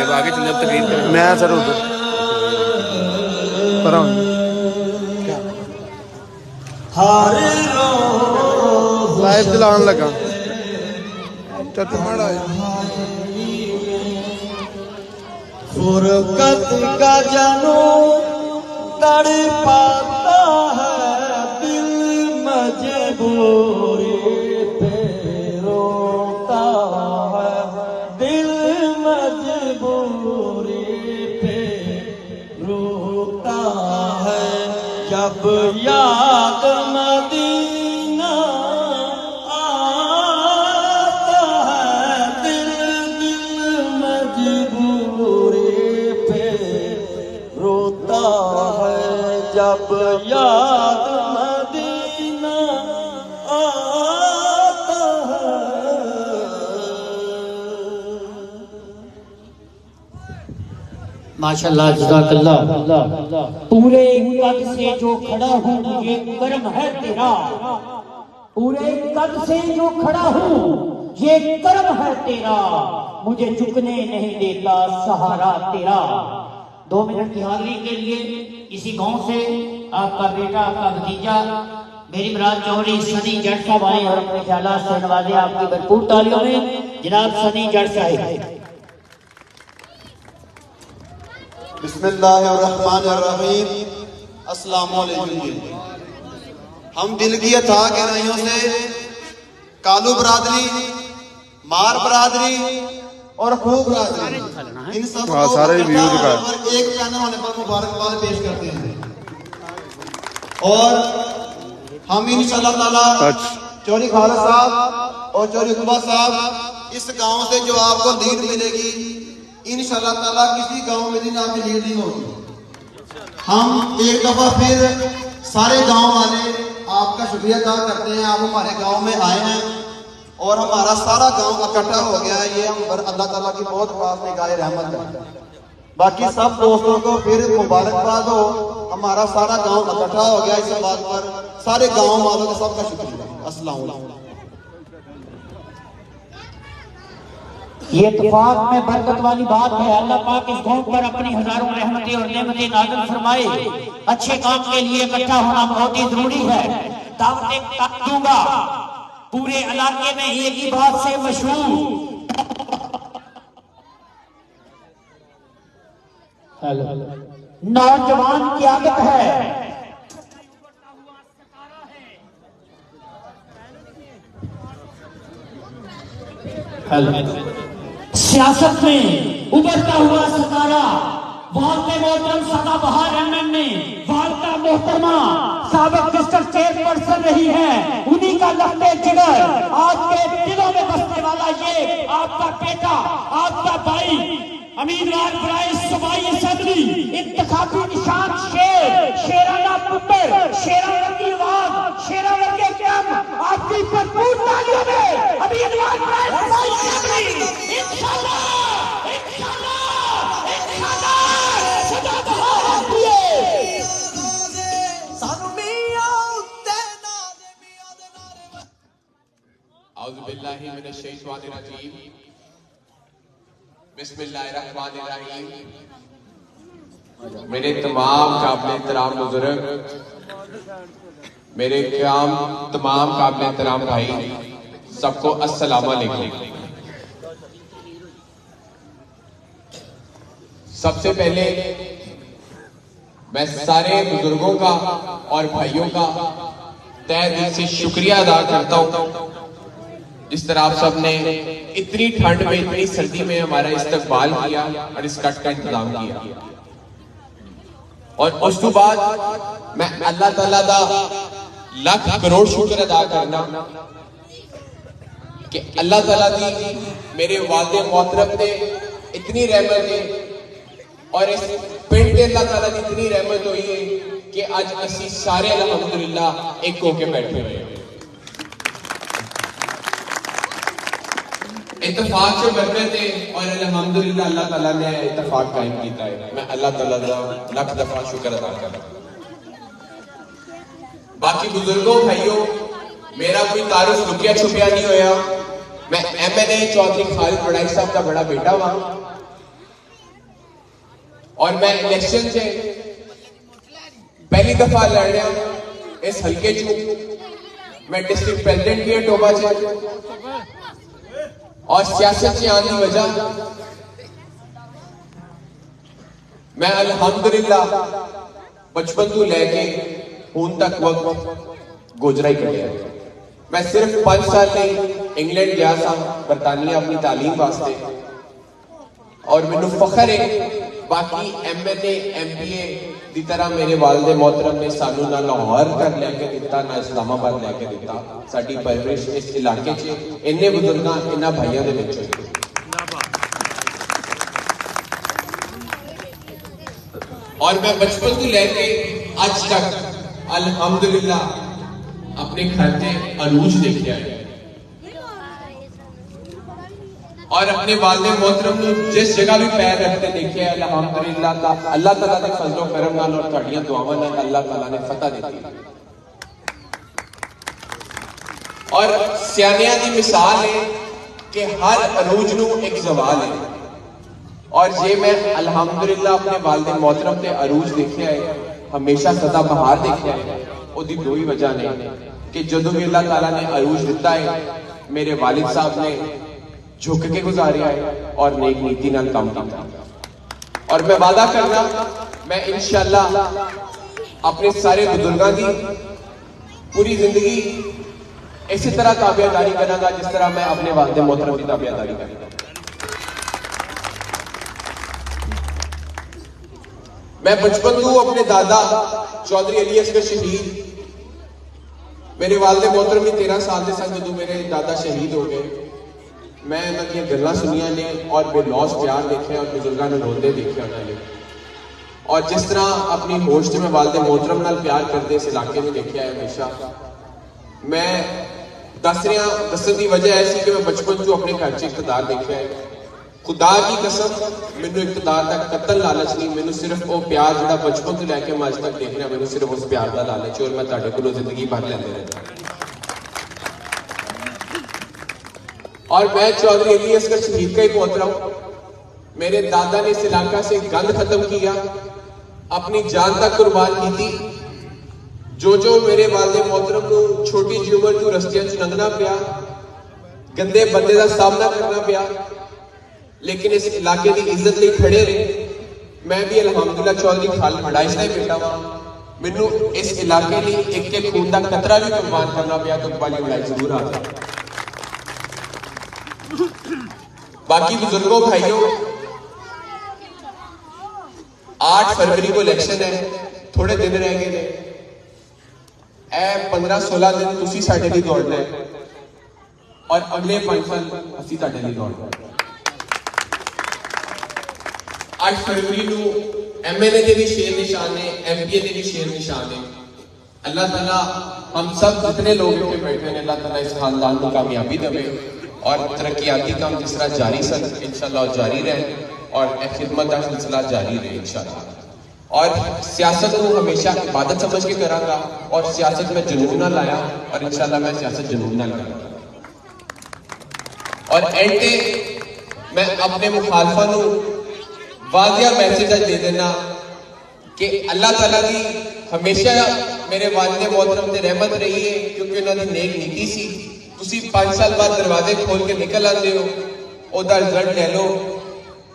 साहब आगे चल जब तकरीर करें। मैं सर उधर पर लाइव चलाने लगा चटमाड़ा फुरकत का जानू तड़ पाता है दिल मजबूरी पे रोता है दिल मजबूरी पे रोता है जब याद मदीना आता है दिल दिल मजबूरी पे रोता है जब याद मदीना आता है। माशाल्लाह जज़ाकल्लाह। पूरे कद से जो खड़ा हूँ ये कर्म है तेरा, पूरे कद से जो खड़ा हूँ ये कर्म है तेरा, मुझे झुकने नहीं देता सहारा तेरा। 2 मिनट की हाजिरी के लिए इसी गांव से आपका बेटा आपका भतीजा मेरी मुराद चौधरी सनी जट साहब आए और अपने ख्यालात से नवाजे। आपकी भरपूर तालियों में जनाब सनी जट साहब। बिस्मिल्लाहिर्रहमानिर्रहीम। अस्सलाम वालेकुम। हम दिल की अथाह गहराइयों से कालू बरादरी, मार बरादरी और खूब बरादरी इन सब को सारे व्यूज का एक चैनल होने पर मुबारकबाद पेश करते हैं। और हम इंशाअल्लाह ताला चौधरी खालिद साहब और चौधरी उकबा साहब इस गांव से जो आपको लीड मिलेगी इंशाअल्लाह ताला किसी गांव में दिन आपकी लीड नहीं होगी। हम एक दफा फिर सारे गांव वाले आपका शुक्रिया अदा करते हैं। आप हमारे गांव में आए हैं और हमारा सारा गांव इकट्ठा हो गया है। ये हम अल्लाह ताला की बहुत खास निगाह रहमत है। बाकी सब दोस्तों को फिर मुबारकबाद हो, हमारा सारा गांव इकट्ठा हो गया इस बात पर। सारे गांव वालों का सबका शुक्रिया। अस्सलाम वालेकुम। ये इत्तेफाक में बरकत वाली बात है। अल्लाह पाक इस गांव पर अपनी हजारों रहमतें और नेमतें नाज़िल फरमाए। अच्छे काम के लिए इकट्ठा होना बहुत ही जरूरी है। दावतें दूंगा पूरे इलाके में एक ही बात से मशहूर। नौजवान की आदत है सियासत में उभरता हुआ सितारा वालते मोहतरम सदाबहार एमएनए वालता मोहतरमा साबिक डिस्ट्रिक्ट चेयरपर्सन रही है। उन्हीं का लफ्ते जिगर आपके दिलों में बसने वाला ये आपका बेटा आपका भाई उम्मीदवार बराए सूबाई असेंबली इंतखाबी निशान शेर शेराना पुत्र शेराना की आवाज शेराना के काम आपकी भरपूर तालियों में उम्मीदवार बराए सूबाई असेंबली इंशाल्लाह इंशाल्लाह इंशाल्लाह सदाबहार दिए सानू मियां उत्ते नाज़े मियां दे नारे। औज़ु बिल्लाहि मिनश शैतानिर रजीम। बिस्मिल्लाहिर्रहमानिर्रहीम। मेरे तमाम काबिल एहतराम बुजुर्ग, मेरे तमाम काबिल एहतराम भाई, सबको अस्सलाम वालेकुम। सबसे पहले मैं सारे बुजुर्गों का और भाइयों का तहे दिल से शुक्रिया अदा करता हूं जिस तरह आप सब ने इतनी ठंड में इतनी सर्दी में हमारा इस्तकबाल किया और इस कट का इंतजाम किया। और उस तो बाद मैं अल्लाह ताला दा लाख करोड़ शुक्र अदा करना कि अल्लाह ताला दी मेरे वालिद मोहतरम ने इतनी रहमत है और इस पिंड के अल्लाह ताला की इतनी रहमत हुई है कि आज असी सारे अल्हम्दुलिल्लाह एक होके बैठे हुए हैं। इत्तफाक से बरकत है और अल्हम्दुलिल्लाह अल्लाह ताला ने इत्तफाक कायम किया है। मैं अल्लाह ताला का लाख दफा शुक्र अदा करता हूं। बाकी बुजुर्गों भाइयों, मेरा कोई तारुफ लुकिया छुपिया नहीं होया। मैं एमएनए चौधरी खालिद बड़ाई साहब का बड़ा बेटा हुआ और मैं इलेक्शन से पहली दफा लड़ रहा हूं इस हल्के चू। मैं डिस्ट्रिक्ट प्रेसिडेंट भी है टोबा से, और सियासत से आने की वजह मैं अल्हम्दुलिल्लाह बचपन तो लेके हुन तक वक्त गुजरा ही करिया। मैं सिर्फ 5 साल नहीं इंग्लैंड गया था बरतानिया अपनी तालीम वास्ते, और मैनू फखर है बाकी MLA MPA की तरह मेरे वालिद मोहतरम ने सानू ना लाहौर कर लैके दिता ना इस्लामाबाद लैके दिता। साडी परवरिश इस इलाके च इन्ने बुजुर्गां इन्हां भाइयों दे विच होई। और मैं बचपन से लेके आज तक अल्हम्दुलिल्लाह अपने घर से अरूज देखा है, और अपने वालिद मोहतरम ने जिस जगह भी पैर रखते देखे अल्हम्दुलिल्लाह अल्लाह ताला के फजलो करम नाल और तुहाडियां दुआवां नाल अल्लाह ताला ने फतह दी। और सियानियां दी मिसाल है कि हर अरूज नू एक ज़वाल है, और जे मैं अल्हम्दुलिल्लाह अपने वालिद मोहतरम ते अरूज देखा है, हमेशा सदा बहार देखा है। ओदी दो ही वजह ने कि जदों भी अल्लाह ताला ने अरूज दिता है मेरे वालिद साहब ने झुक के गुजारिया है और नेक नीति नाल काम किया। और मैं वादा करना मैं इंशाअल्लाह अपने सारे बुजुर्गों की पूरी जिंदगी इसी तरह ताबियादारी करांगा जिस तरह मैं अपने वालिद मोहतरम की ताबियादारी करूंगा। मैं बचपन को अपने दादा चौधरी अली असगर शहीद, मेरे वालिद मोहतरम भी 13 साल के सन जो मेरे दादा शहीद हो गए। मैं इन्होंने गल्लां सुनिया ने और बेलौस प्यार देखे और बुजुर्गों ने रोंदे देखे उन्होंने, और जिस तरह अपनी होश से मैं वालिद मोहतरम नाल प्यार करते इस इलाके में देखा है हमेशा। मैं दसन की वजह ऐसी कि मैं बचपन चो अपने घर च इकतदार देखा है। खुदा की कसम मैनू इकतदार का कतल लालच नहीं, मैनू सिर्फ वो प्यार जो बचपन से लैके मैं अज तक देख रहा, मैनू सिर्फ उस प्यार का लालच है, और मैं तुहाडे कोलों जिंदगी भर लेंदे रहता। और मैं चौधरी अली असगर शहीद का ही पोतरा हूं। मेरे दादा ने इस इलाका से गंद खत्म किया, अपनी जान तक कुर्बान की थी। जो मेरे वालिद मोहतरम को छोटी जी उम्र को रस्तियां च लंघना पिया, गंदे बंदे का सामना करना पिया, लेकिन इस इलाके की इज्जत लिए खड़े रहे। मैं भी अल्हम्दुलिल्लाह चौधरी खालिद वड़ाइश का ही बेटा वा। मैनू इस इलाके लिए एक खून का कतरा भी कुर्बान करना पिया तो वाली वड़ाई जरूर आ गई। बाकी बुजुर्गों भाइयों, 8 फरवरी को इलेक्शन है, थोड़े दिन रह गए। 15-16 दिन तुसी साडे लिए दौड़ना है, और अगले 5 साल असी साडे लिए दौड़ना है। 8 फरवरी को MLA के भी शेर निशान है, MPA के भी शेर निशान है। अल्लाह ताला हम सब जितने लोग इतने बैठे हैं, अल्लाह ताला इस खानदान को कामयाबी देवे और तरक्याती काम जिस तरह जारी सन इंशाल्लाह जारी रहे, और खिदमत का सिलसिला जारी रहे इंशाल्लाह। और सियासत को हमेशा इबादत समझ के करांगा, और सियासत में जुनून ना लाया, और इंशाल्लाह मैं सियासत जुनून ना करूंगा। और एंड मैं अपने मुखालफा को वाजिया मैसेज दे देना कि अल्लाह ताला की हमेशा मेरे वालिद मोहतरम से रहमत रही है, क्योंकि उन्होंने नेक नीति सी। तुसी 5 साल बाद दरवाजे खोल के निकल आते हो, ओदा रिजल्ट ले लो।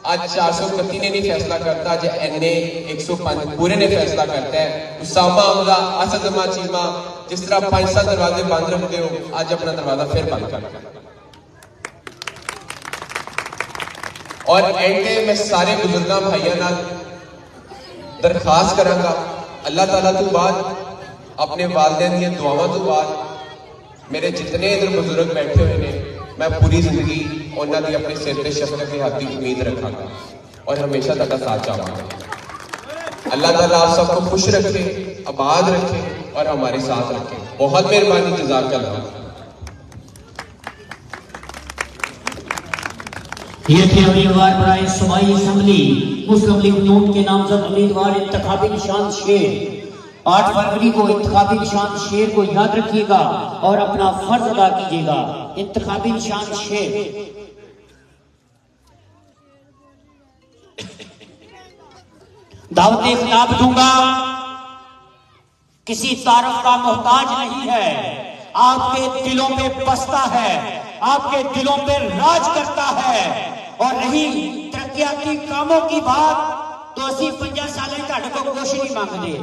आज 431 ने नहीं फैसला करता, आज NA 105 पूरे ने फैसला करता है। उसामा हमजा, असद जमा चीमा, जिस तरह 5 साल दरवाजे बंद रखते हो, आज अपना दरवाजा फिर बंद कर। और एंड में सारे बुजुर्गों भाइयों नाल दरखास्त करांगा, अल्लाह ताला तो बाद अपने वालिदैन दी दुआवां तो बाद मेरे जितने इधर बुजुर्ग बैठे हुए ने, मैं पूरी जिंदगी उन्होंने अपने सिर पे शफकत के हाथ की उम्मीद रखांगा और हमेशा तुहाडा साथ चाहांगा। अल्लाह ताला आप सबको खुश रखे, आबाद रखे और हमारे साथ रखे। बहुत मेहरबानी, जज़ाकल्लाह। ये थे उम्मीदवार बराए सूबाई असेंबली मुस्लिम लीग नून के नामजद उम्मीदवार इंतखाबी निशान शेर। 8 फरवरी को इंतखाबी निशान शेर को याद रखिएगा और अपना फर्ज अदा कीजिएगा। इंतखाबी निशान शेर। दावती खिताब दूंगा, किसी तारफ का मोहताज नहीं है, आपके दिलों में बसता है, आपके दिलों पे राज करता है। और रही तरक्याती कामों की बात, तो असी 50 साल तुहाडे को कुछ नहीं मंगते,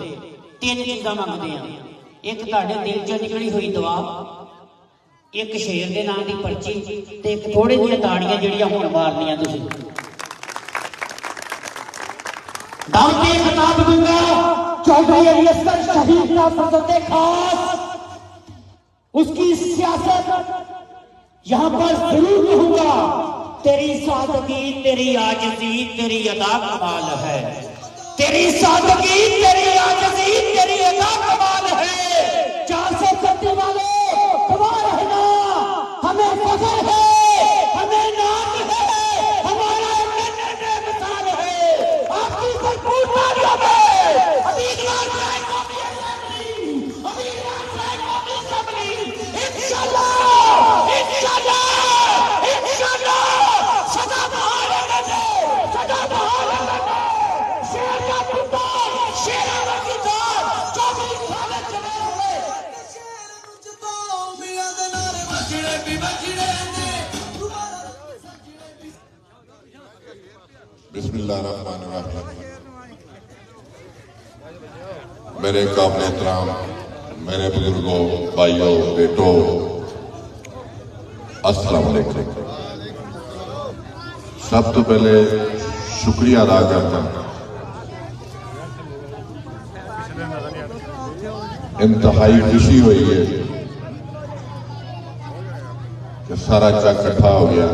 3 चीज़ां मंगते हैं। एक तुहाडे दिल चों निकली हुई दुआ, एक शेर के नाम की पर्ची, ते एक थोड़े जिहियां ताड़ियां जिहड़ियां हुण मारनियां तुसीं। दावती खिताब दूंगा, चौधरी अली असगर शहीद का फर्जंदे खास, उसकी सियासत यहां पर जरूर कहूंगा। तेरी सादगी, तेरी आजिज़ी, तेरी अदा कमाल है। तेरी सादगी, तेरी आजिज़ी, तेरी अदा कमाल है। 430 वाले गवाह रहना, हमें फख्र है, हमें नाज है, हमारा मिसाल है। आपकी भरपूर तालियों में अमीरवार साहब कौमी असेंबली, अमीरवार साहब कौमी असेंबली, इंशाअल्लाह, इंशाअल्लाह, इंशाअल्लाह सदाबहार रहने, सदाबहार रहने। शेर का कुत्ता, शेराना की जान, चौधरी खालिद जवान हुए। बिस्मिल्लाहिर्रहमानिर्रहीम। मेरे काबिल एहतराम, मेरे बुजुर्गों, भाइयों, बेटों, अस्सलाम वालेकुम। सब तो पहले शुक्रिया अदा करता, इंतहाई खुशी हुई है कि सारा चक इकट्ठा हो गया।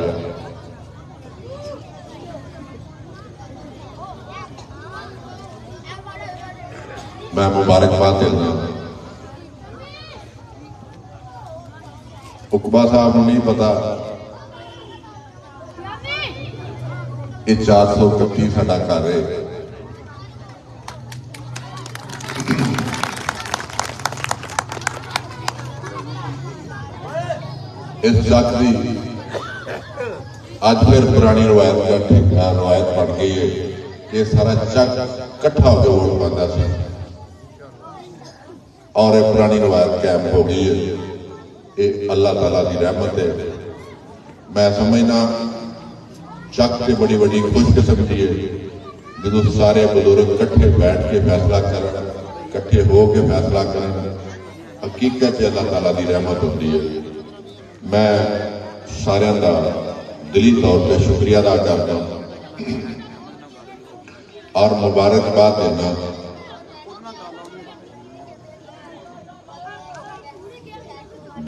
मैं मुबारकबाद देना। उकबा साहब नहीं पता ये 431 साडा घर है। इस जग की अज फिर पुरानी रवायत का ठेका रवायत बन गई है कि सारा जग इकट्ठा होकर वोट पाता सी और ये पुरानी रवायत कायम हो गई है। ये अल्लाह ताला की रहमत है। मैं समझना जग से बड़ी बड़ी खुशकिस्मती है जो सारे बुजुर्ग इकट्ठे बैठ के फैसला कर, इकट्ठे हो के फैसला करें। हकीकत अल्लाह ताला की रहमत होती है। मैं सारे का दिली तौर पर शुक्रिया अदा करता हूँ और मुबारकबाद देना।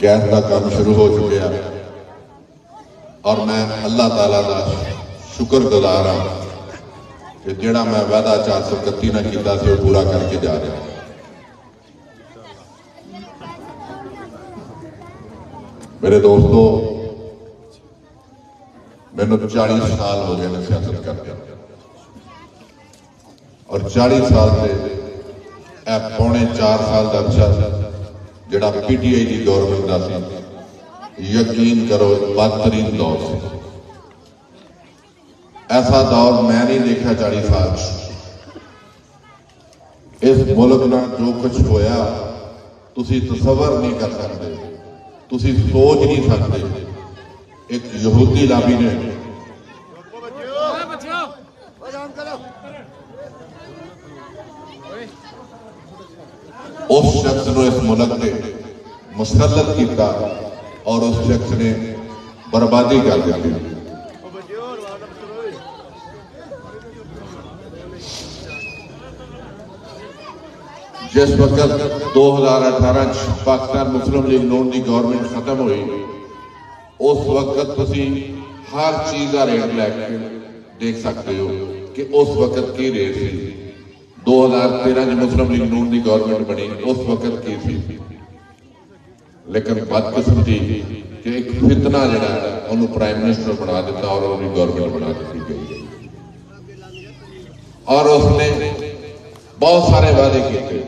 गैस का काम शुरू हो चुका है और मैं अल्लाह ताला का शुक्रगुजार हाँ कि जिहड़ा मैं वादा 431 ने किया वो पूरा करके जा रहा। मेरे दोस्तों, मैंने 40 साल हो गए सियासत करते और 40 साल से पौने 4 साल का अरसा जिहड़ा PTI की गवर्नमेंट का सी, यकीन करो बदतरीन दौर से। ऐसा दौर मैं नहीं देखा 40 साल। इस मुल्क में जो कुछ होया तुसी तसव्वुर नहीं कर सकते, तुसी सोच नहीं सकते। एक यहूदी लाबी ने उस शख्स को इस मुल्क ने मुसल्लत किया और उस शख्स ने बर्बादी कर दी। जिस वक्त 2018 पाकिस्तान मुस्लिम लीग नून की गवर्नमेंट खत्म हुई, उस वक्त तुसी हर चीज का रेट लैके देख सकते हो कि उस वक्त की रेट थी। 2013 मुस्लिम लीग नून की गवर्नमेंट बनी, उस वक्त की थी। लेकिन बदकिस्मती कि एक फितना जिहड़ा उन्होंने प्राइम मिनिस्टर बना दिता और उन्होंने गवर्नमेंट बना दी गई और उसने बहुत सारे वादे किए,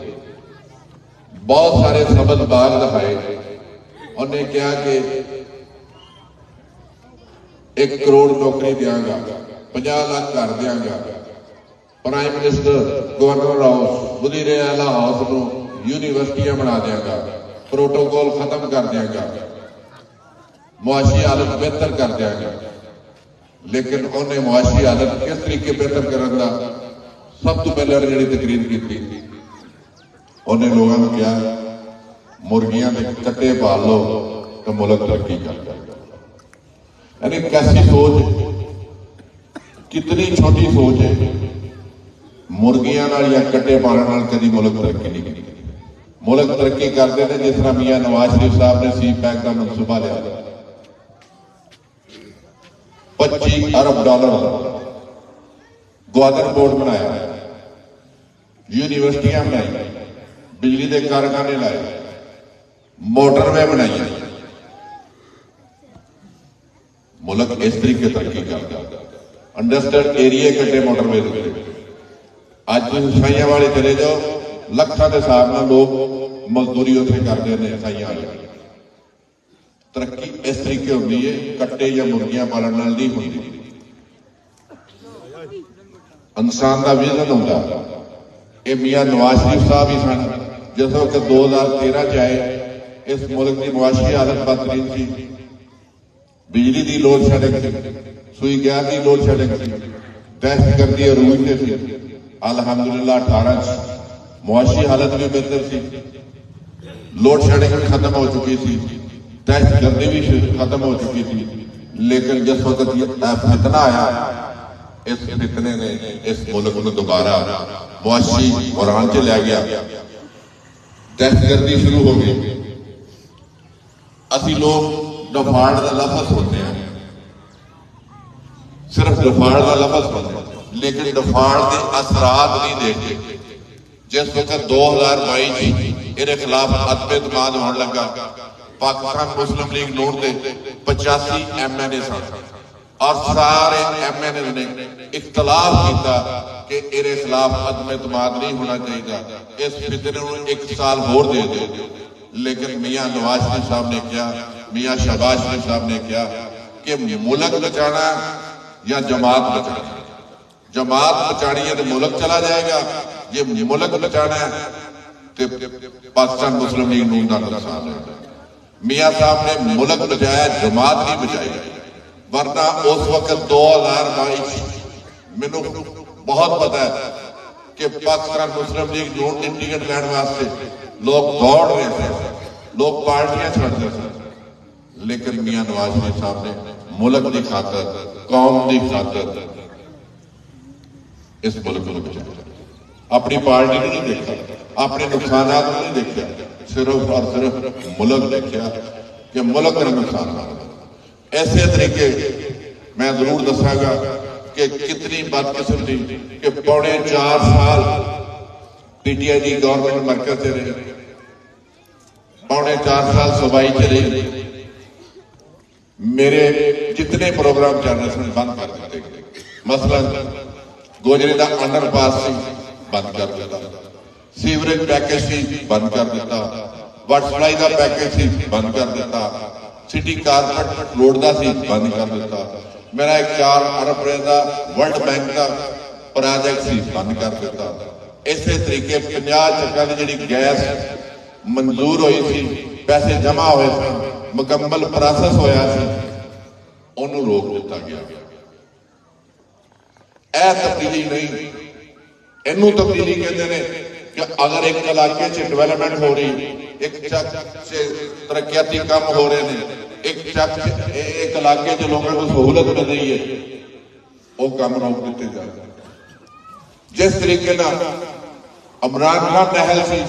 बहुत सारे सबद बाग दिखाए। उन्हें कहा कि 1 करोड़ नौकरी देंगा, 50 लाख घर देंगा, प्राइम मिनिस्टर गवर्नर हाउस वजीरे आला हाउस को यूनिवर्सिटियां बना देंगा, प्रोटोकॉल खत्म कर देंगा, मुआशी हालत बेहतर कर देंगा। लेकिन उन्हें मुआशी हालत किस तरीके बेहतर करने का सब तो पहले जी तकरीर की थी, उन्हें लोगों को कहा मुर्गियां के कट्टे पाल लो तो मुल्क तरक्की कर जाएगा। यानी कैसी सोच है, कितनी छोटी सोच है। मुर्गियां नाल या कट्टे पालने नाल कभी मुल्क तरक्की नहीं की। मुल्क तरक्की करते हैं जिस तरह मियां नवाज शरीफ साहब ने सी पैक का मनसूबा लिया, 25 अरब डॉलर ग्वादर बोर्ड बनाया, यूनिवर्सिटियां बनाई, बिजली के कारखाने लाए, मोटरवे बनाई। मुल्क इस तरीके तरक्की करता। इंडस्ट्रियल एरिया कट्टे मोटरवे देते। अज साइया वाले चले जाओ, लखों के हिसाब में लोग मजदूरी उत्थे करते हैं। साइया वाले तरक्की इस तरीके होती है, कट्टे या मुर्गियां पालन नाल नहीं होती। इंसान का विजन होता। ये मियां नवाज शरीफ साहब ही सन जिस वक्त 2013 च आए, इस मुल्क की मुआशी हालत बदतरीन थी। बिजली की लोड शेडिंग थी, सुई गैस की लोड शेडिंग थी, दहशतगर्दी अरूज से थी। अलहमदुलिल्लाह 18 मुआशी हालत भी बेहतर थी, लोड शेडिंग भी खत्म हो चुकी थी, दहशतगर्दी भी खत्म हो चुकी थी। लेकिन जिस वक्त ये फितना आया, इस फितने ने इस मुल्क को दोबारा मुआशी बुरहान च ले गया, दहशतगर्दी शुरू हो गई। असी लोग डफाड़ का लफज होते हैं, सिर्फ डफाड़ का लफज होते हैं, लेकिन डफाड़ के असरात नहीं देखते। जिस वक्त 2022 इहदे खिलाफ अदम एतमाद होने लगा, पाकिस्तान मुस्लिम लीग नून के 85 MNA सन और सारे MNA ने इख्तलाफ किया कि इहदे खिलाफ अदम एतमाद नहीं होना चाहिए, इस फितने को 1 साल होर दे दो। लेकिन मियां नवाज शरीफ साहब ने क्या, मियां शहबाज शरीफ साहब ने क्या कि मुल्क बचाना या जमात बचाना। जमात बचानी है तो मुल्क चला जाएगा, ये मुल्क बचाना है तो पाकिस्तान मुस्लिम लीग नून का नुकसान है। मियां साहब ने मुल्क बचाया, जमात नहीं बचाई। वरना उस वक्त 2022 मैनू बहुत पता है कि पाकिस्तान मुस्लिम लीग नून की टिकट लैने वास्ते लोग दौड़ रहे थे, लोग पार्टियां छड़ते थे। लेकिन मियां नवाज शरीफ साहब ने मुल्क की खातर, कौम की खातर इस मुल्क को बचाया। अपनी पार्टी को नहीं देखा, अपने नुकसान को नहीं देखा, सिर्फ और सिर्फ मुल्क देखा कि मुल्क का नुकसान ना हो। ऐसे तरीके मैं जरूर दसागा कि कितनी बदकिस्मत थी कि 4.5 साल PTI की गवर्नमेंट मरकज से रही, 4.5 साल सूबाई से रही। मेरे जितने प्रोग्राम चल रहे थे बंद कर दिते। मसलन गोजरे का अंडरपास सी बंद कर दिता, सीवरेज पैकेज सी बंद कर दिता, वाटर सप्लाई का पैकेज सी बंद कर दिता, सिटी कारपेट रोड का सी बंद कर दिता। मेरा एक 4 अरब रुपए का वर्ल्ड बैंक का प्रोजेक्ट सी बंद कर दिता। इस तरीके 50 चक्का की जी गैस मंजूर हुई थी, पैसे जमा हुए थे, मुकम्मल प्रोसेस होया सी, उन्होंने रोक दिता गया। यह तब्दीली नहीं, इनू तब्दीली कहते हैं कि अगर एक इलाके च डिवेलपमेंट हो रही, एक चक से तरक्याती काम हो रहे हैं, एक चक एक इलाके च लोगों को सहूलत मिल रही है, वो काम रोक दिते जाते। जिस तरीके इमरान खान नहल सी,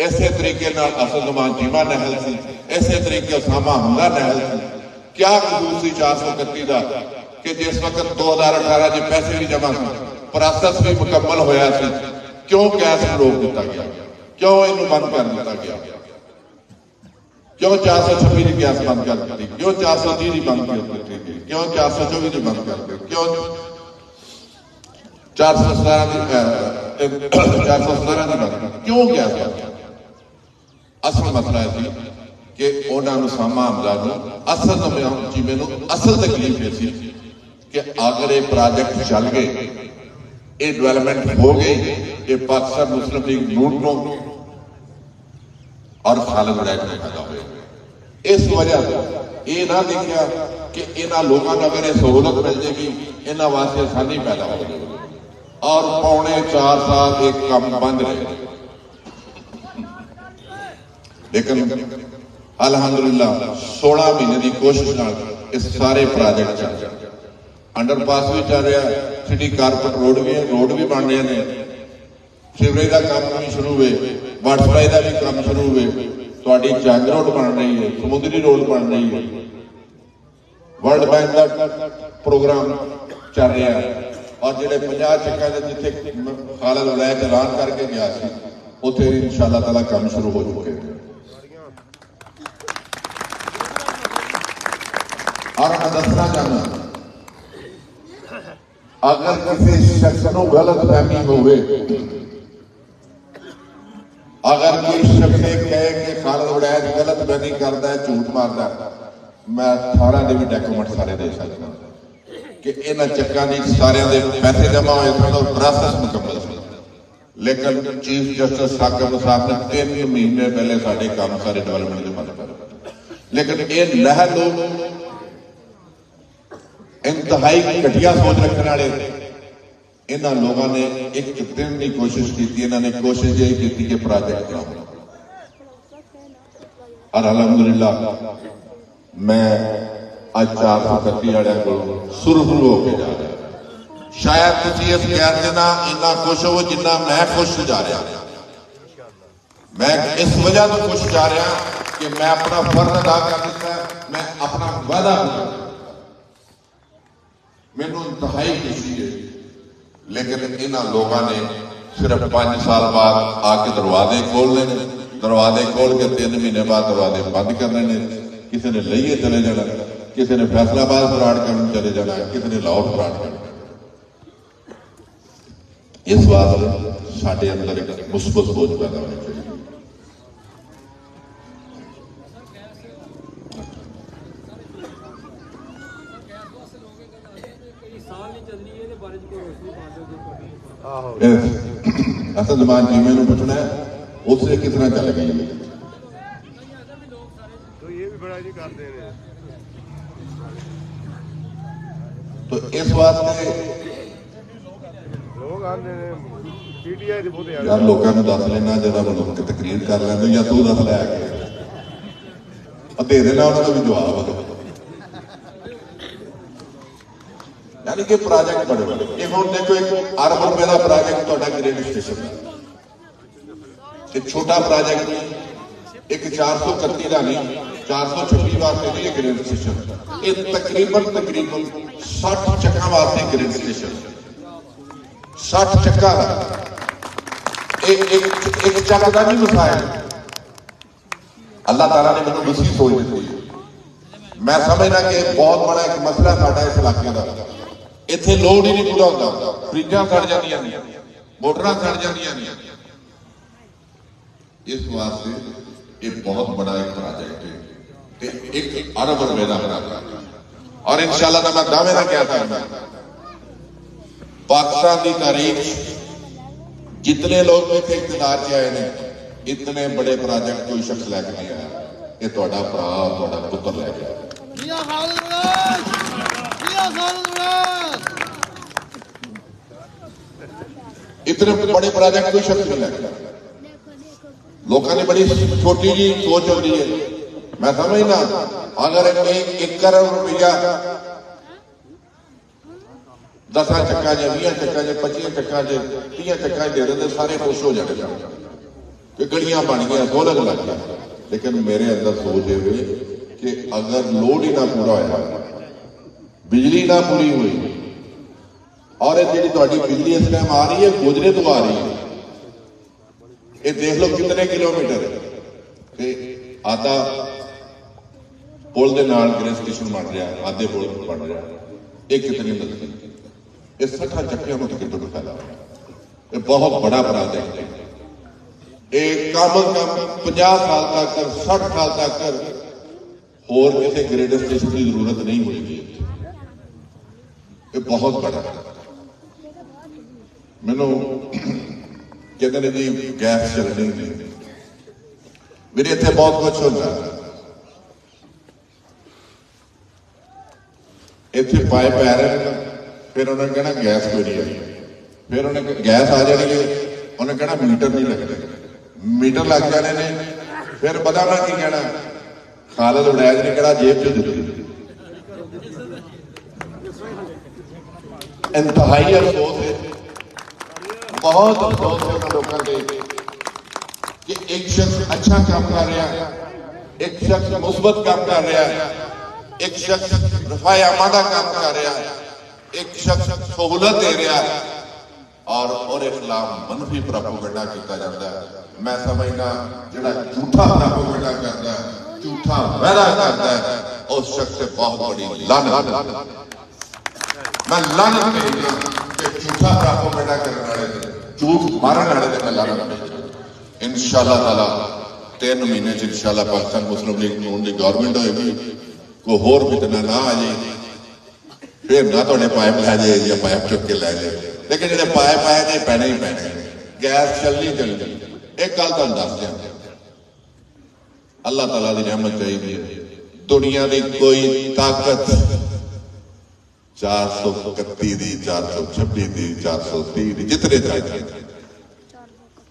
इसे तरीके असदुमान चीमा नहल सी, इसे तरीके उसामा हमला नहल सी। क्या कसूर सी 431 का कि जिस वक्त 2018 च पैसे भी जमा थे, प्रोसेस भी मुकम्मल होया सी, क्यों गैस रोक दिता गया, क्यों इन्हें बंद कर दिता गया, क्यों 426 की गैस बंद कर दी, क्यों 430 की बंद कर दी, क्यों 424 की बंद कर दी, क्यों 417 की बंद, क्यों गैस बंद? असल मसला है कि उन्होंने सामा हमजा असल जी मैनू असल तकलीफ ये सी कि अगर ये प्रोजेक्ट चल गए ये डेवलपमेंट हो गई, ये पाकिस्तान मुस्लिम लीग नून को और खालिद वड़ैच को फायदा होगा। इस वजह से ये ना देखा कि इन्होंने लोगों को अगर ये सहूलत मिल जाएगी, इन्होंने वास्ते आसानी पैदा हो जाएगी। और पौने 4 साल एक काम बंद रहे, लेकिन अल्हम्दुलिल्लाह 16 महीने की कोशिश नाल इस सारे प्रोजेक्ट चल रहे, अंडरपास भी चल रहा, सिटी कारपेट रोड भी बन रहे हैं, सीवरेज का काम भी शुरू हुए, वाटर सप्लाई का भी काम शुरू हुए, थोड़ी जंग रोड बन रही है, समुद्री रोड बन रही है, वर्ल्ड बैंक का प्रोग्राम चल रहा है। और जो 50 चक्का जिथे खालिद वड़ैच ऐलान करके गया उत्थे इंशाअल्लाह ताला काम शुरू हो चुके हैं। और मैं दसना चाहना, अगर किसी शख्स को गलत फहमी होवे, अगर कोई शख्स कहे कि खालिद वड़ैच गलत फहमी करता है, झूठ मारता है, मैं 18 के भी डॉक्यूमेंट सारे दे सकता कि इन्होंने चक्का की सारे पैसे जमा होए तो प्रोसेस मुकम्मल सी, लेकिन चीफ जस्टिस हाकिम साहब ने 3 महीने पहले सारे काम सारे डेवलपमेंट के बंद कर, लेकिन ये लहर लोग इंतहाई घटिया सोच रखने वाले इन्होंने लोगों ने एक दिन की कोशिश की, इन्होंने कोशिश यही की कि प्रोजेक्ट कराओ। और अलहमदुलिल्लाह मैं आज 430 वाले को सुरखरू होकर जा रहा। शायद तुम इस गैर के ना इन्ना खुश हो जिन्ना मैं खुश जा रहा। मैं इस वजह तो खुश जा रहा कि मैं अपना फर्ज अदा कर दिता, मैं अपना वादा कर, मैनू इंतहाई खुशी है। लेकिन इन्होंने लोगों ने सिर्फ 5 साल बाद आके दरवाजे खोलने, दरवाजे खोल के 3 महीने बाद दरवाजे बंद करने ने, किसी ने लईए चले जाना, किसी ने फैसलाबाद फराड करने चले जाना, किसी ने लाहौर फराड करना। इस वास्ते साडे अंदर एक मुस्बत सोच पैदा होनी चाहिए। असल जमान जी मैंने पूछना है उससे कितना चल गई, तो ये भी बड़ा जी करते हैं। तो इस वास्ते लोग आते हैं पीटीआई ਦੀ ਬਹੁਤ यार लोगों को दस लेना, जरा मतलब कि तकरीर कर लेंगे या तू दस लै के दे देना, उन्होंने भी जवाब। यानी कि प्रोजेक्ट बड़े बड़े, ये हम देखो एक अरब रुपए का प्रोजेक्ट तो ग्रेड स्टेशन है, एक छोटा प्रोजेक्ट एक 431 का नहीं 426 वास्ते नहीं ग्रेड स्टेशन, ये तकरीबन 60 चक्का वास्ते ग्रेड स्टेशन, 60 चक्का एक चक्का का नहीं मसाया। अल्लाह ताला ने मैंने दूसरी सोच दी है। मैं समझना कि बहुत बड़ा एक मसला साडा इस इलाके का, इत्थे लोड ही नहीं पूरा होता, फ्रिजां सड़ जांदियां ने, मोटरां सड़ जांदियां ने। इस वास्ते ये बहुत बड़ा एक प्रोजेक्ट है, एक अरब रुपए का प्रोजेक्ट। और इंशाअल्लाह मैं दावे ना क्या करना, पाकिस्तान की तारीख जितने लोग इतने इकतदार से आए हैं, इतने बड़े प्रोजेक्ट कोई शख्स लैके नहीं आया, ये तुहाडा भरा तुहाडा पुत्र लैके आया। इतने बड़े प्रोजेक्ट कोई शख्स नहीं लैके आया। लोगों ने बड़ी छोटी जी सोच होती है। मैं समझना अगर 1 करोड़ रुपया 10 चक्का च 20 चक्का च 25 चक्का च 30 चक्का दे देते सारे खुश हो जाते कि गलियां बन गया, सोलह लग गया। लेकिन मेरे अंदर सोच है कि अगर लोड ही ना पूरा होया, बिजली ना पूरी हुई, और जी थोड़ी बिजली इस टाइम आ रही है गुजरे तो आ रही है, ये देख लो कितने किलोमीटर आधा पुल के नाल ग्रेड स्टेशन बन रहा, आधे पुल बन रहा, ये कितनी नजदीक, ये 60 चक्कियों को तो कितना फायदा हो, ये बहुत बड़ा प्रोजेक्ट है। ये कम अज कम 50 साल तक 60 साल तक होर किसी ग्रेड स्टेशन की जरूरत नहीं होगी। ये बहुत बड़ा मैनू कहते ने जी गैस चलनी नहीं, मेरे इतने बहुत कुछ होता है। इतने पाए पै रहे हैं, फिर उन्होंने कहना गैस कोई नहीं आई, फिर उन्हें गैस आ जानी है, उन्हें कहना मीटर नहीं लगते, मीटर लग जाने ने, फिर पता ना की कहना खालिद वड़ैच ने कहना जेब च दी। इंतहाई अफसोस है, बहुत अफसोस है उन लोगों के कि एक शख्स अच्छा काम कर रहा है, एक शख्स मुस्बत काम कर रहा है, एक शख्स रफाए आमा का काम कर रहा है, एक शख्स सहूलत दे रहा है और खिलाफ मनफी प्रोपेगेंडा किया जाता है। मैं समझना जिहड़ा झूठा प्रोपेगेंडा करता है, झूठा वादा करता है, उस शख्स से बहुत बड़ी लानत, मैं लानत भेजना कि झूठा प्रोपेगेंडा करने वाले, झूठ मारने वाले मैं लानत भेजना। इंशाअल्लाह ताला 3 महीने इंशाअल्लाह पाकिस्तान मुस्लिम लीग नून की गवर्नमेंट होगी, कोई होर फितना ना आ जाए, फिर ना थोड़े पाइप लै जाए या पाइप चुक के लै जाए, लेकिन जो पाइप आए ने पैने ही पैने, गैस चलनी। एक गल तुहानूं दस दियां, अल्लाह ताला की रहमत चाहिए, दुनिया की कोई ताकत 431 दी, 426 दी, 430 दी, जितने चाहिए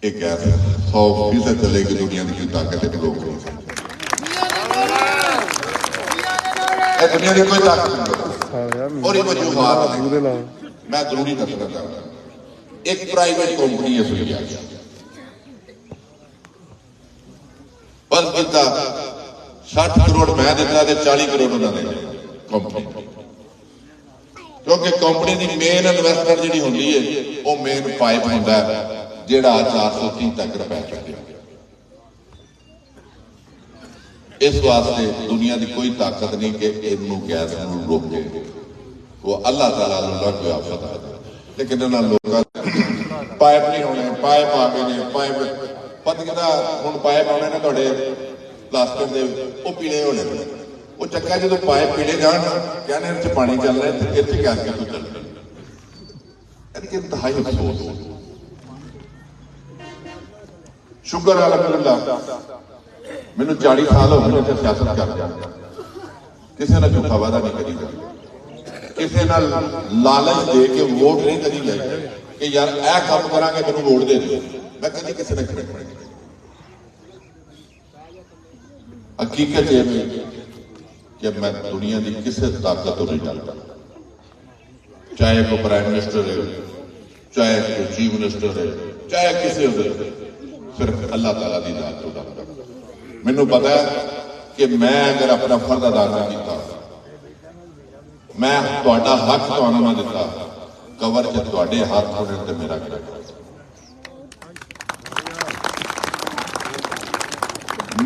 एक गैस 100% चलेगी। दुनिया की ताकत एक लोग नहीं, दुनिया की कोई ताकत नहीं और ये वजूहात मैं जरूरी दसना चाहता। एक प्राइवेट कंपनी है सुनिया, बस कितना 60 करोड़ मैं दिता तो 40 करोड़ उन्होंने कंपनी, क्योंकि कंपनी की मेन इन्वेस्टमेंट जी होंगी है वो मेन पाइप होंगे जिहड़ा 430 तक रुपए चुके। इस वास्ते दुनिया की कोई ताकत नहीं कि इनू गैस रोके, वो अल्लाह ताला कोई आफत आ जाए, लेकिन इन्होंने लोगों पाइप नहीं होने, पाइप आ गए ने, पाइप पता हुण पाइप आने ने थोड़े प्लास्टिक के वो पीले होने, वो चक्का जो पाइप पीले जान कहने इस पानी चल रहा है, इतने गैस क्यों चल रही है, इंतहाई अफसोस। शुगर अल्हम्दुलिल्लाह मैनू 40 साल हो गए इत्थे सियासत करदे, किसी ने झूठा वादा नहीं करी, किसी ने लालच दे के वोट नहीं करी ले कि यार ए काम करांगे मैनू वोट दे दे, मैं कभी किसी ने खड़े। हकीकत यह है कि मैं दुनिया की किसी ताकत को नहीं जानता, चाहे कोई प्राइम मिनिस्टर है, चाहे कोई चीफ मिनिस्टर है, चाहे किसी हो, सिर्फ अल्लाह ताला की जात को जानता। मैनू पता है कि मैं अगर अपना फर्ज अदा ना किया, मैं तुहाडा हक तुहानू ना दिता, कवर च तुहाडे हाथ होने ते मेरा क्या।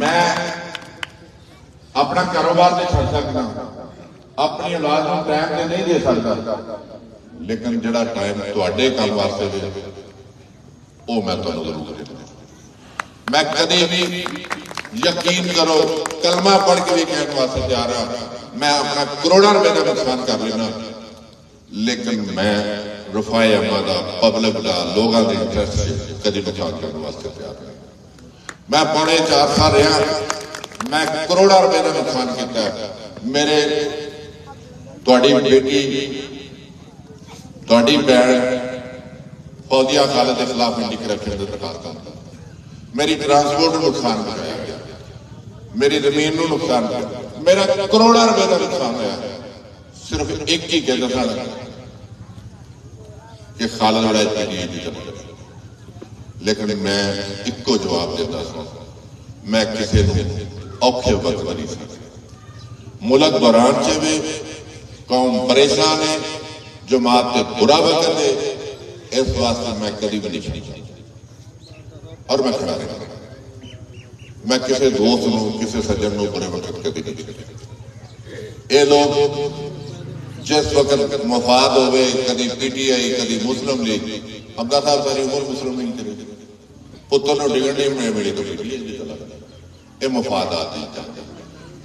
मैं अपना कारोबार नहीं छड़ सकता, अपनी औलाद को टाइम से नहीं दे सकता, लेकिन जिहड़ा टाइम तुहाडे कल वास्ते दे वो मैं तुहानू जरूर देना। मैं कभी भी यकीन करो कलमा पढ़ के भी कहने वास्ते तैयार हाँ, मैं अपना करोड़ों रुपए का नुकसान कर लेना, लेकिन मैं रफाए अमा का पब्लिक का लोगों के इंटरेस्ट कभी नुकसान करने वास्ते तैयार नहीं। मैं 4.5 साल रहा, मैं करोड़ों रुपए का नुकसान किया। मेरे तुहाडी बेटी तुहाडी भैन फौजिया खालिद के खिलाफ इंडी करप्शन की दरखास्त, मेरी ट्रांसपोर्ट को नुकसान कराया गया, मेरी जमीन को नुकसान किया, मेरा करोड़ों रुपए का नुकसान होया, सिर्फ एक ही कहता था कि खालिद वड़ैच की नीयत चल, लेकिन मैं इको जवाब देता था, मैं किसी औखे वक्त नहीं सकता। मुल्क दौरान च भी कौम परेशान है, जमात से बुरा वक्त है, इस वास्ते मैं कभी भी नहीं छड़ी और मैं खड़ा रहा। मैं किसी दोस्त को किसी सज्जन को बुरे वक्त कभी नहीं छड़ी। ये लोग जिस वक्त मफाद हो, कभी पीटीआई कभी मुस्लिम लीग, हमदा साहब सारी उम्र मुस्लिम लीग चले, पुत्र डिगने में मिली तो पीटीआई चला गया, ये मफादात नहीं।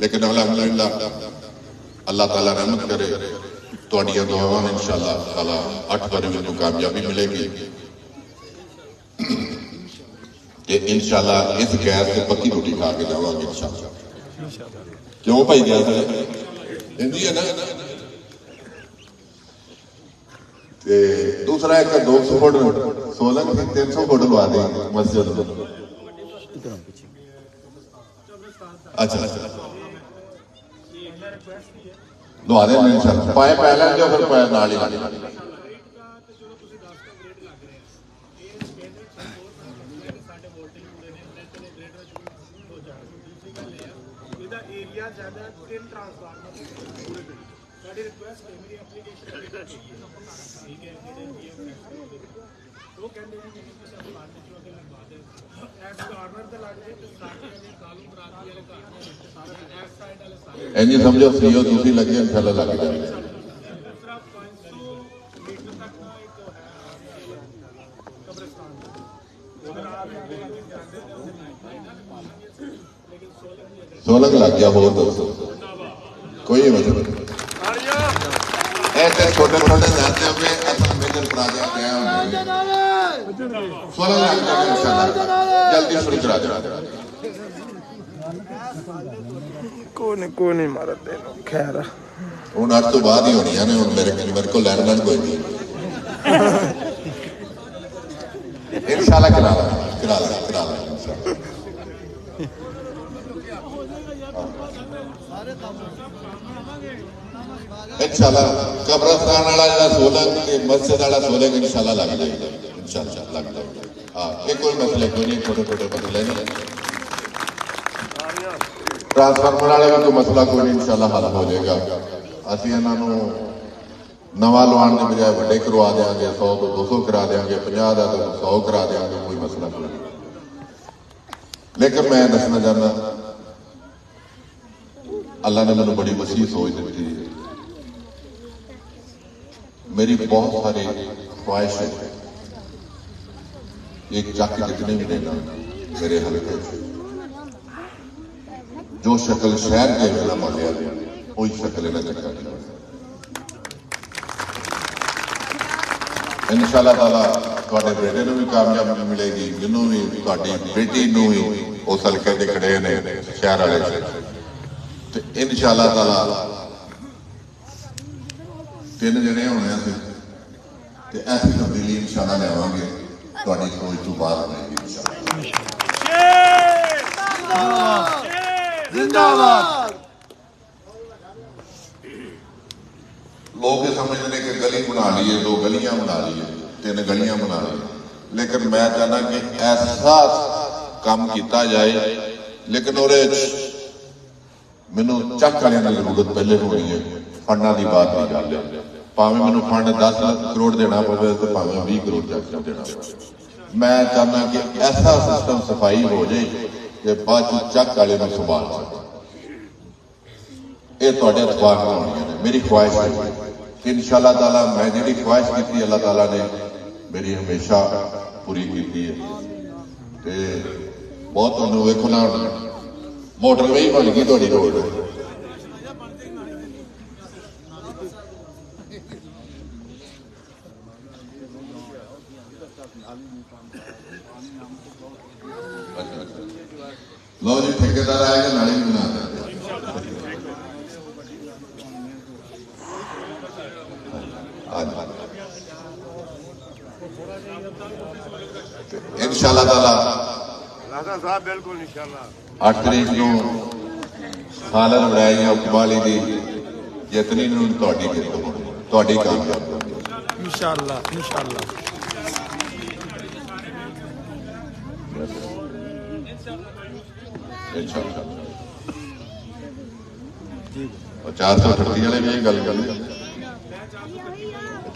लेकिन अल्हम्दुलिल्लाह अल्लाह ताला रहमत करे, तुहाडियां दुआवां इंशाअल्लाह ताला 8 बारी मैनूं कामयाबी मिलेगी। ਤੇ ਇਨਸ਼ਾਅੱਲਾ ਇਸ ਗੈਸ ਤੇ ਪੱਕੀ ਰੋਟੀ ਖਾ ਕੇ ਜਾਵਾਂਗੇ ਇਨਸ਼ਾਅੱਲਾ। ਕਿਉਂ ਭਾਈ ਗੈਸ ਇੰਦੀ ਹੈ ਨਾ। ਤੇ ਦੂਸਰਾ ਇੱਕ 200 ਫੁੱਟ ਸੋਲਨ 300 ਫੁੱਟ ਲਵਾ ਦੇ ਮਸਜਿਦ ਨੂੰ। अच्छा लवा दे इंशाअल्लाह। पाए पै लैन जो फिर पाए नाल ही ला इंज समझो सीओ दूसरी लगे इंशाल्लाह लग जाएगी। सोलंग लग गया हो दोस्तों कोई मतलब ऐसे छोटे छोटे जाते हुए असल मेजर प्रोजेक्ट गया सोलंग लग जाएगा इंशाल्लाह जल्दी शुरू करा दे। कोई नहीं मारा तेन खैर ਹੁਣ ਅੱਜ ਤੋਂ ਬਾਅਦ ਹੀ ਹੋਣੀਆਂ ਨੇ। ਹੁਣ ਮੇਰੇ ਕੋਲ ਲੈਣ ਦੇਣ ਕੋਈ ਨਹੀਂ ਇਨਸ਼ਾਅੱਲਾ ਕਰਾ ਲਾ इंशाअल्लाह। कब्रस्तान वाला जो सोलंग मस्जिद वाला सोलंग इंशाअल्लाह लग जाएगा इंशाअल्लाह लग जाएगा। हाँ ये कोई मसले कोई नहीं छोटे छोटे मसले नहीं। ट्रांसफार्मर वाले का कोई मसला कोई नहीं इंशाअल्लाह हल हो जाएगा। ਅਸੀਂ ਇਹਨਾਂ ਨੂੰ ਨਵਾਂ ਲਵਾਉਣ ਦੇ ਬਜਾਏ ਵੱਡੇ ਕਰਵਾ ਦੇਵਾਂਗੇ। 100 ਤੋਂ 200 ਕਰਾ ਦੇਵਾਂਗੇ 50 ਦਾ ਤਾਂ 100 ਕਰਾ ਦੇਵਾਂਗੇ ਕੋਈ ਮਸਲਾ ਨਹੀਂ। ਲੇਕਿਨ ਮੈਂ ਦੱਸਣਾ ਚਾਹੁੰਦਾ ਅੱਲਾ ने मैंने बड़ी वसी सोच दी है। मेरी बहुत सारी ख्वाहिश है एक चक जितने भी देना मेरे हल्के जो शक्ल शहर के वेला मालिया वही शक्ल इन्हें चक्का इंशाअल्लाह ताला तुहाडे बेटे नूं भी कामयाबी मिलेगी जिन्हों भी तुहाडी बेटी नूं भी उस हल्के ते खड़े ने शहर वाले ਤੇ ਇਨਸ਼ਾਅੱਲਾ ਤਾਲਾ 3 ਜਣੇ ਹੋਣੇ ਅਸੀਂ ਤੇ ਐਸੀ ਤਬਦੀਲੀ ਇਨਸ਼ਾਅੱਲਾ ਲਿਆਵਾਂਗੇ ਤੁਹਾਡੀ ਸੋਚ ਤੋਂ ਬਾਹਰ ਹੋਏਗੀ ਇੰਸ਼ਾਅੱਲਾ। जिंदाबाद। लोग ये समझते हैं कि गली बना लिए 2 गलियां बना लिए 3 गलियां बना ली लेकिन मैं चाहना कि ऐसा काम किया जाए लेकिन और ਮੈਨੂੰ ਚੱਕ ਵਾਲਿਆਂ ਦੀ ਜ਼ਰੂਰਤ ਪਹਿਲੇ ਹੋਣੀ ਹੈ। ਫੰਡਾਂ ਦੀ ਬਾਤ ਨਹੀਂ ਕਰ ਲਿਆ ਭਾਵੇਂ ਮੈਨੂੰ ਫੰਡ 10 ਲੱਖ ਕਰੋੜ ਦੇਣਾ ਪਵੇ ਤੇ ਭਾਵੇਂ 20 ਕਰੋੜ ਚੱਕ ਦੇਣਾ ਪਵੇ। ਮੈਂ ਚਾਹੁੰਦਾ ਕਿ ਐਸਾ ਸਿਸਟਮ ਸਫਾਈ ਹੋ ਜਾਏ ਕਿ ਬਾਅਦ ਚ ਚੱਕ ਵਾਲੇ ਨੂੰ ਸੰਭਾਲ ਸਕੇ। ਇਹ ਤੁਹਾਡੇ ਅਖਬਾਰ ਨਾਲ ਹੋਣੀਆਂ ਨੇ। ਮੇਰੀ ਖੁਆਇਸ਼ ਹੈ ਕਿ ਇਨਸ਼ਾਅੱਲਾ ਤਾਲਾ ਮੈਂ ਜਿਹੜੀ ਖੁਆਇਸ਼ ਕੀਤੀ ਅੱਲਾਹ ਤਾਲਾ ਨੇ ਮੇਰੀ ਹਮੇਸ਼ਾ ਪੂਰੀ ਕੀਤੀ ਹੈ। ਤੇ ਬਹੁਤ ਤੁਹਾਨੂੰ ਵੇਖੋ ਨਾ मोटरवे बन गई थोड़ी रोड लो जी ठेकेदार आएगा नाली भी बना इंशाअल्लाह ताला राजा साहब बिल्कुल इंशाअल्लाह 8 तरीक ਨੂੰ ਖਾਲਰ ਵੜਾਈਆਂ ਉਕਬਾਲੀ ਦੀ ਜਿਤਨੀ ਨੂੰ ਤੁਹਾਡੀ ਜਿੱਤ ਹੋਣੀ ਤੁਹਾਡੀ ਕਾਮਯਾਬੀ इंशाअल्लाह इंशाअल्लाह। इंशाअल्लाह और 438 वाले भी ये गल कर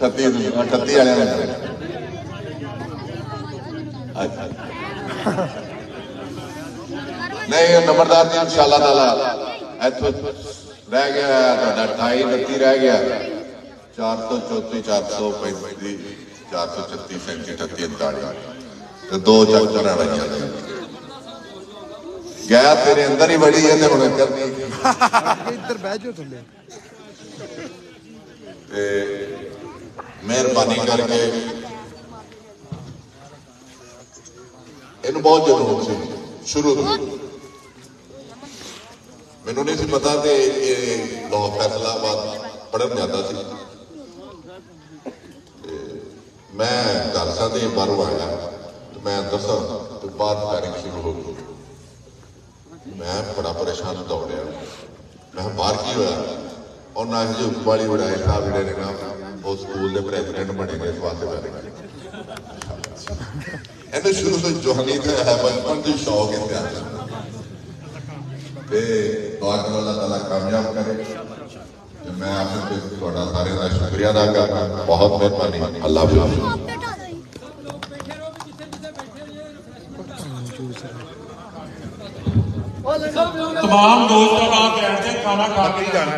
38 वाले नहीं नंबरदार जी इंशाअल्लाह ताला इथों रह गया ਤੁਹਾਡਾ 28 29 रह गया 434 435 436 37 38 ਤੇ 2 ਚੱਕਰ ਆਈਆਂ ਗਿਆ ਤੇਰੇ ਅੰਦਰ ਹੀ ਬੜੀ ਹੈ ਤੇ ਹੁਣ ਕਰਨੀ ਇੱਧਰ ਬਹਿ ਜਾਓ ਥੱਲੇ। ਤੇ ਮਿਹਰਬਾਨੀ ਕਰਕੇ ਇਹਨੂੰ ਬਹੁਤ ਜਨੂਨ ਸੀ ਸ਼ੁਰੂ ਤੋਂ। ਮੈਨੂੰ ਨਹੀਂ ਸੀ ਪਤਾ ਕਿ ਇਹ ਲਾਅ ਫੈਸਲਾਬਾਦ ਪੜ੍ਹਨ ਜਾਂਦਾ ਸੀ। ਤੇ ਮੈਂ ਘਰ ਸਾਡੇ ਬਾਹਰੋਂ ਆਇਆ ਤੇ ਮੈਂ ਦੱਸਾਂ ਤੇ ਬਾਅਦ ਫਾਇਰਿੰਗ ਸ਼ੁਰੂ ਹੋ ਗਈ। ਮੈਂ ਬੜਾ ਪਰੇਸ਼ਾਨ ਦੌੜਿਆ। ਮੈਂ ਬਾਹਰ ਕੀ ਹੋਇਆ? ਉਹਨਾਂ ਹਜੂਰ ਵਾਲੀ ਉਡਾਏ ਸਾਹਿਬ ਜਿਹੜੇ ਨੇ ਨਾ ਉਹ ਸਕੂਲ ਦੇ ਪ੍ਰੈਜ਼ੀਡੈਂਟ ਬਣੇ ਨੇ ਇਸ ਵਾਸਤੇ ਬਣੇ। ਇਹਨੂੰ ਸ਼ੁਰੂ ਤੋਂ ਜਵਾਨੀ ਤੇ ਹੈ ਬਚਪਨ ਤੋਂ ਸ਼ੌਕ ਹੈ ਧਿਆਨ ਤੇ ਦੁਆ ਕਰੋ ਅੱਲਾਹ ਤਾਲਾ ਕਾਮਯਾਬ ਕਰੇ। ਤੇ ਮੈਂ ਆਪ ਨੂੰ ਤੁਹਾਡਾ ਸਾਰਿਆਂ ਦਾ ਸ਼ੁਕਰੀਆ ਅਦਾ ਕਰਦਾ। ਬਹੁਤ ਮਿਹਰਬਾਨੀ। ਅੱਲਾਹ ਹਾਫਿਜ਼। तमाम दोस्तों का बैठ के खाना खा के जाना।